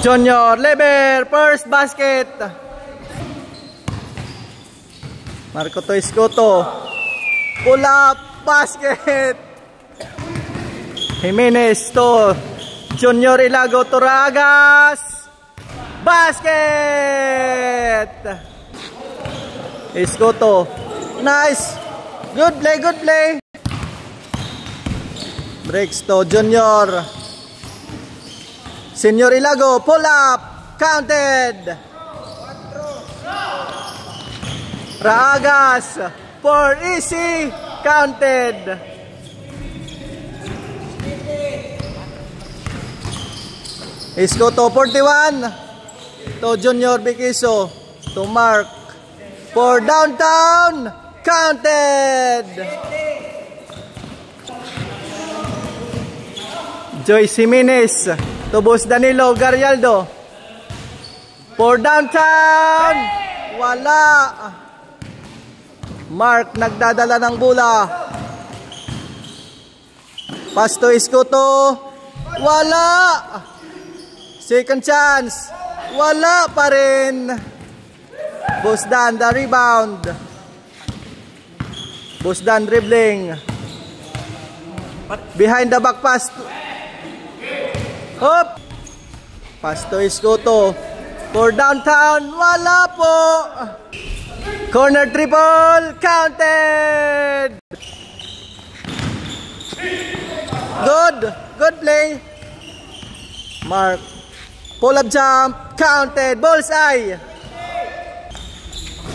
Junior Leber, first basket. Marco to Escoto. Pull up, basket. Jimenez to Junior Ilago Toragas. Basket. Escoto. Nice. Good play, good play. Breaks to Junior. Senior Ilago, pull up. Counted. Ragas. For easy. Counted. Escoto 41. To Junior Bikiso. To Mark. For downtown. Counted. Joyce Jimenez. To Boss Danilo Garrialdo. For downtown. Wala. Mark nagdadala ng bola. Pass to Escoto. Wala. Second chance. Wala pa rin. Boss Dan the rebound. Boss Dan dribbling. Behind the back pass. Hop. Pass to Escoto. For downtown. Wala po. Corner triple. Counted. Good. Good play. Mark. Pull up jump. Counted. Bullseye.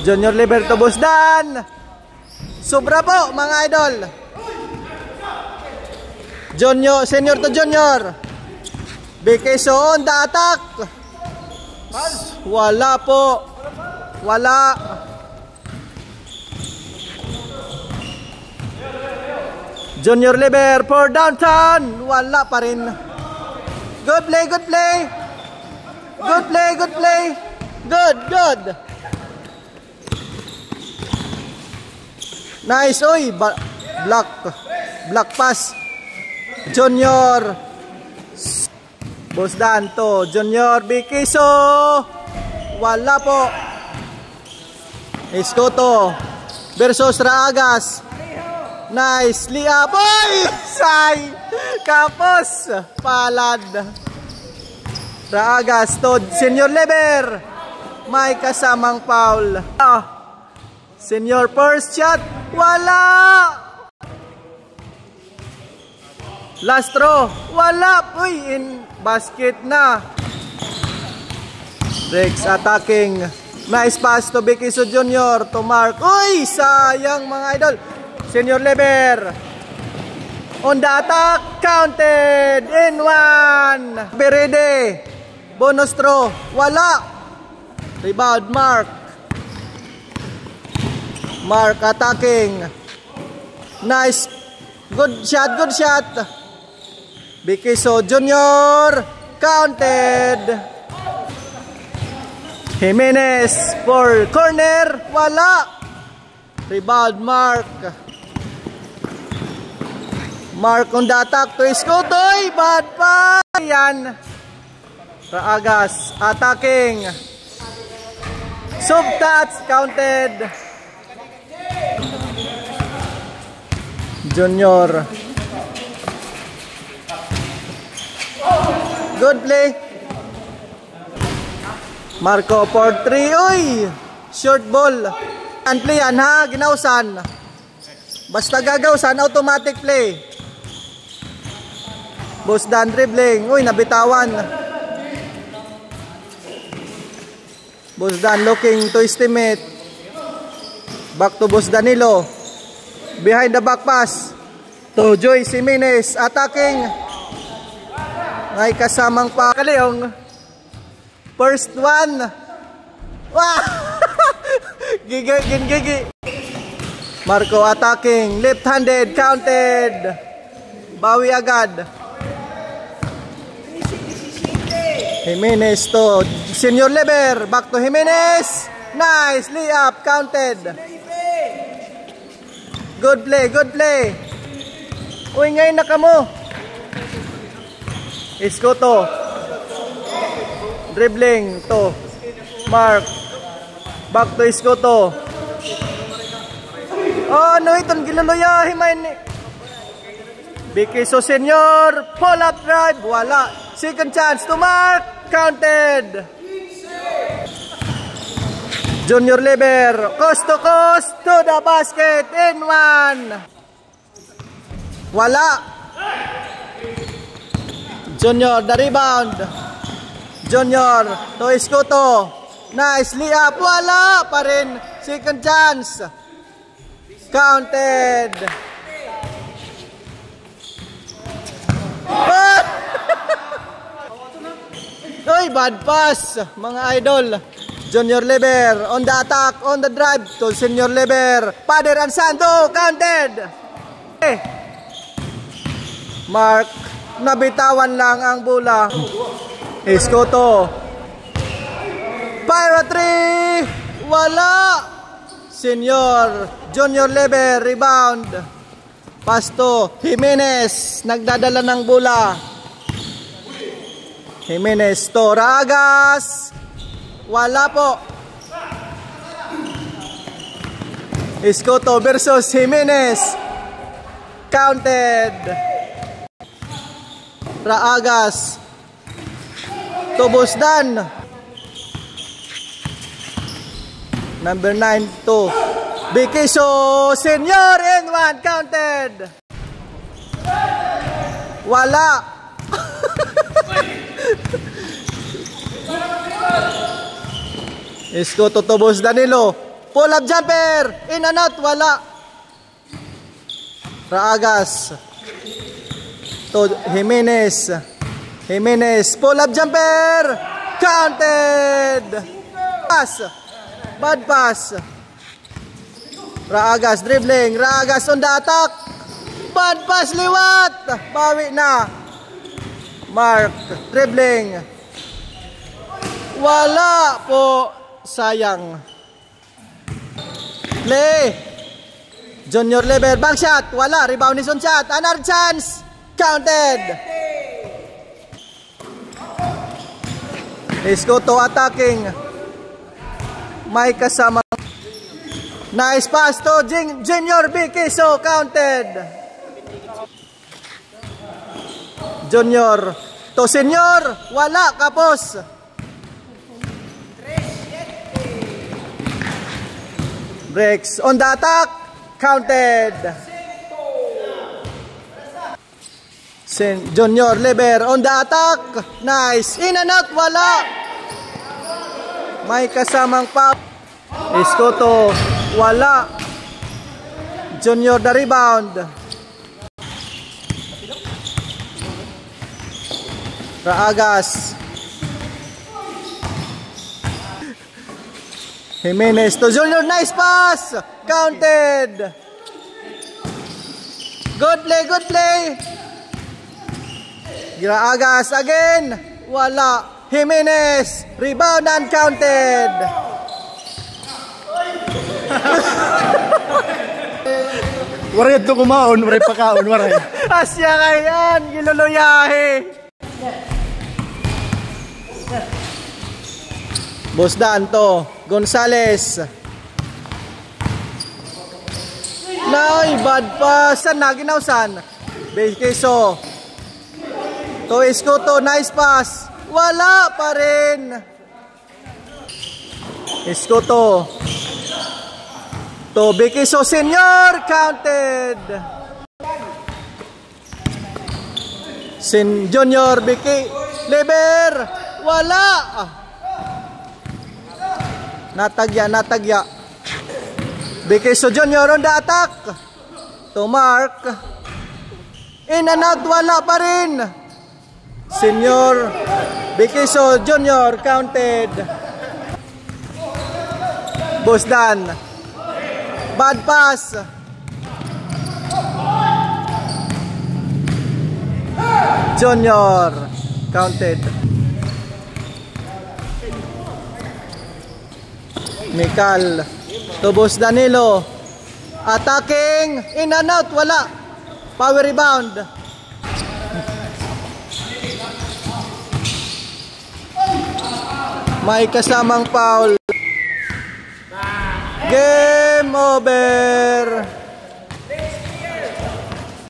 Junior Liberto Busdan. Sobra po mga idol. Junior, senior to junior. Bikiso on the attack. Wala po. Wala. Junior Liber for downtown. Wala pa rin. Good play, good play. Good play, good play. Good, good. Nice, oy. Block pass. Junior. Boss Danto. Junior Bikiso. Wala po. Escoto versus Ragas. Nice. Lia boy. Say. Kapos. Palad. Ragas to Senior Leber. May kasamang foul. Senior first shot. Wala. Last throw. Wala. Uy, in basket na. Rex attacking. Nice pass to Bikiso Junior. To Mark. Uy, sayang mga idol. Senior Leber. On the attack. Counted. In one. Berede. Bonus throw. Wala. Rebound Mark. Mark attacking. Nice. Good shot, good shot. Bikiso Junior. Counted. Jimenez for corner. Wala. Rebound Mark. Mark on the attack to Escotoy. Bad pa. Yan. Ragas attacking. Sub-touch. Counted. Junior. Good play. Marco for 3. Uy! Short ball. And play yan ha. Ginausan. Basta gagawsan. Automatic play. Boss Dan dribbling. Uy, nabitawan. Boss Dan looking to estimate. Back to Boss Danilo. Behind the back pass to Joyce Jimenez. Attacking. May kasamang pa. Kaliong. First one. Wow! Gigi. Marco attacking. Left-handed. Counted. Bawi agad. Jimenez to Senior Leber. Back to Jimenez. Nice. Layup. Counted. Good play, good play. Uy, ngayon na ka mo. Escoto. Dribbling to Mark. Back to Escoto. Oh, no, itong giluluya. Himayin ni Bikiso Senior. Pull up drive. Wala. Second chance to Mark. Counted. Junior Leber. Coast to the basket. In one. Wala. Junior, the rebound. Junior to Escoto. Nice layup. Wala pa rin. Second chance. Counted. Oy, bad pass, mga idol. Junior Leber on the attack, on the drive to Senior Leber. Pader and Santo. Counted. Mark, nabitawan lang ang bola. Escoto. Pyro 3. Wala. Senior. Junior Leber. Rebound. Pass to Jimenez. Nagdadala ng bola. Jimenez to Ragas. Wala po. Escoto versus Jimenez. Counted. Raagas. Tobosdan. Number 9 to Bikiso Senior and one. Counted. Wala. Escoto Tobos Danilo. Pull up jumper. In and out. Wala. Raagas to Jimenez. Jimenez. Pull up jumper. Counted. Pass. Bad pass. Raagas dribbling. Raagas on the attack. Bad pass liwat. Bawi na. Mark dribbling. Wala po. Sayang. Play. Junior Leber back shot. Wala. Rebound is on shot. Another chance. Counted. Escoto attacking. May kasama. Nice pass to Junior Bikiso. Counted. Junior to Senior. Wala. Kapos. Breaks on the attack. Counted. Junior Leber on the attack. Nice. In and out. Wala. May kasamang pop. Escoto. Wala. Junior the rebound. Raagas. Jimenez to Junior. Nice pass. Counted. Good play. Good play. Raagas again. Wala. Jimenez. Rebound and counted. Waray ito kumaon. Waray pakaon. Waray. Asya kayan. Giluluyahe. Bosdan to Gonzales. Nay, bad pass. Saan na ginawsan? Bikiso to Escoto. Nice pass. Wala pa rin. Escoto to Bikiso Senior. Counted. Junior Biki Leber. Wala. Natagya. Bikiso Junior on the attack. To Mark. In and out. Wala pa rin. Senior Bikiso Junior. Counted. Bosdan. Bad pass. Junior. Counted. Mikal. Tobos Danilo. Attacking. In and out. Wala. Power rebound. May kasamang foul. Game over.